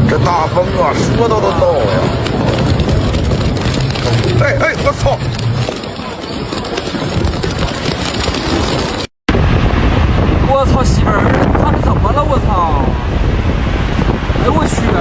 这大风啊，说到都到呀！哎哎，我操！我操，媳妇儿，咋这么了？我操！哎我去啊！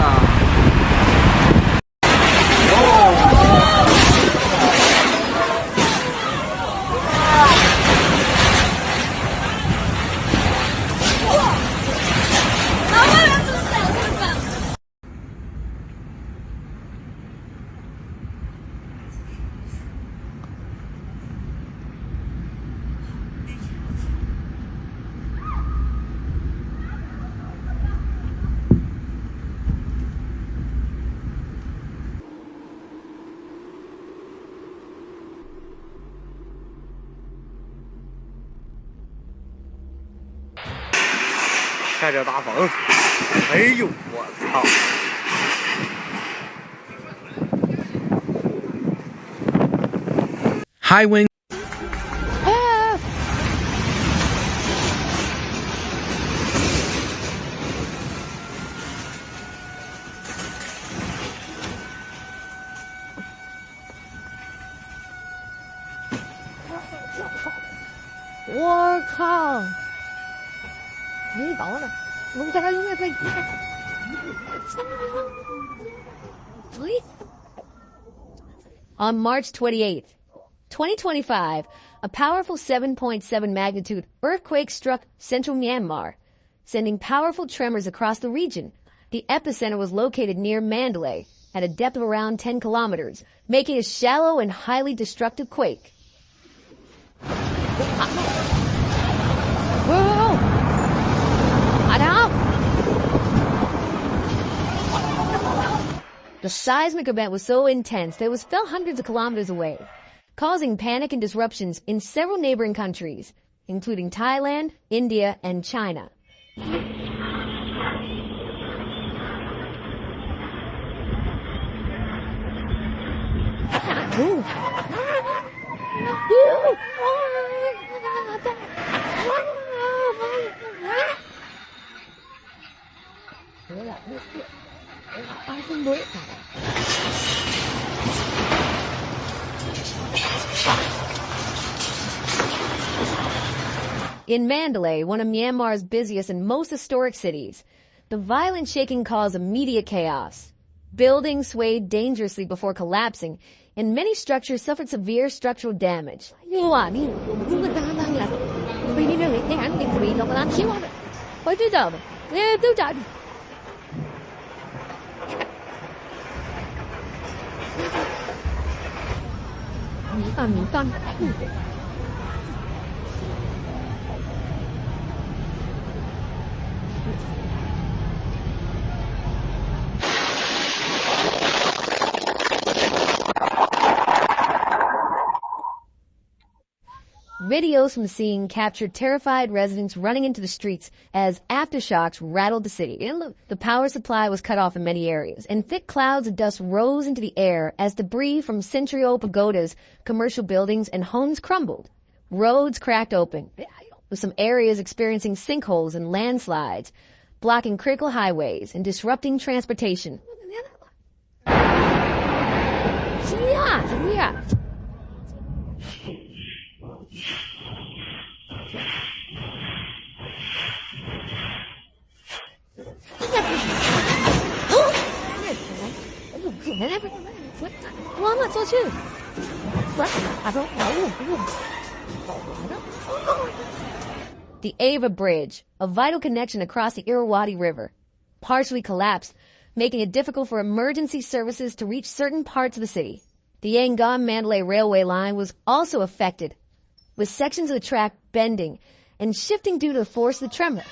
下着大风，哎呦我操！High wind. Ah! 我靠！没倒呢，我们在这有没有可以？On March 28th, 2025, a powerful 7.7 magnitude earthquake struck central Myanmar, sending powerful tremors across the region. The epicenter was located near Mandela, at a depth of around 10 kilometers, making a shallow and highly destructive quake. Whoa! The seismic event was so intense that it was felt hundreds of kilometers away, causing panic and disruptions in several neighboring countries, including Thailand, India, and China. In Mandela, one of Myanmar's busiest and most historic cities, the violent shaking caused immediate chaos. Buildings swayed dangerously before collapsing, and many structures suffered severe structural damage. Videos from the scene captured terrified residents running into the streets as aftershocks rattled the city. And look, the power supply was cut off in many areas, and thick clouds of dust rose into the air as debris from century-old pagodas, commercial buildings, and homes crumbled. Roads cracked open, with some areas experiencing sinkholes and landslides, blocking critical highways and disrupting transportation. The Ava Bridge, a vital connection across the Irrawaddy River, partially collapsed, making it difficult for emergency services to reach certain parts of the city. The Yangon-Mandalay railway line was also affected, with sections of the track bending and shifting due to the force of the tremor.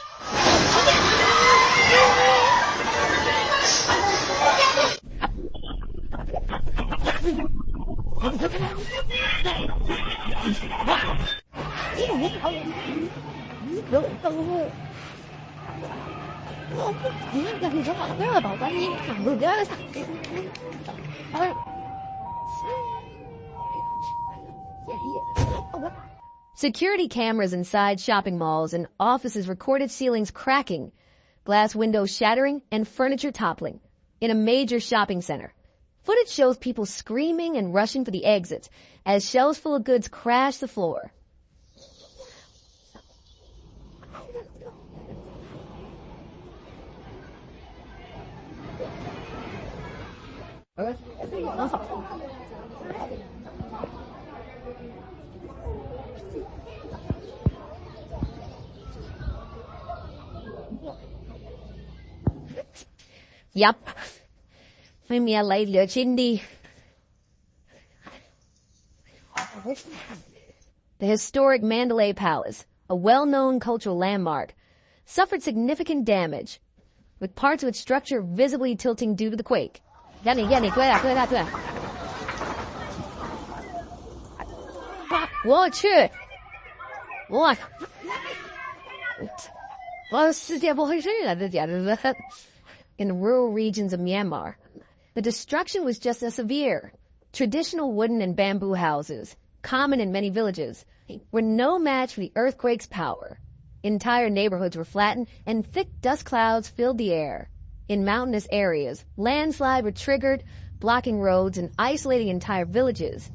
Security cameras inside shopping malls and offices recorded ceilings cracking, glass windows shattering, and furniture toppling in a major shopping center. Footage shows people screaming and rushing for the exits as shelves full of goods crash the floor. Yup. ไม่มีอะไรเหลือชิ้นดี The historic Mandela Palace, a well-known cultural landmark, suffered significant damage, with parts of its structure visibly tilting due to the quake. 对我去我世界不会是的简直是 In the rural regions of Myanmar, the destruction was just as severe. Traditional wooden and bamboo houses, common in many villages, were no match for the earthquake's power. Entire neighborhoods were flattened and thick dust clouds filled the air. In mountainous areas, landslides were triggered, blocking roads and isolating entire villages.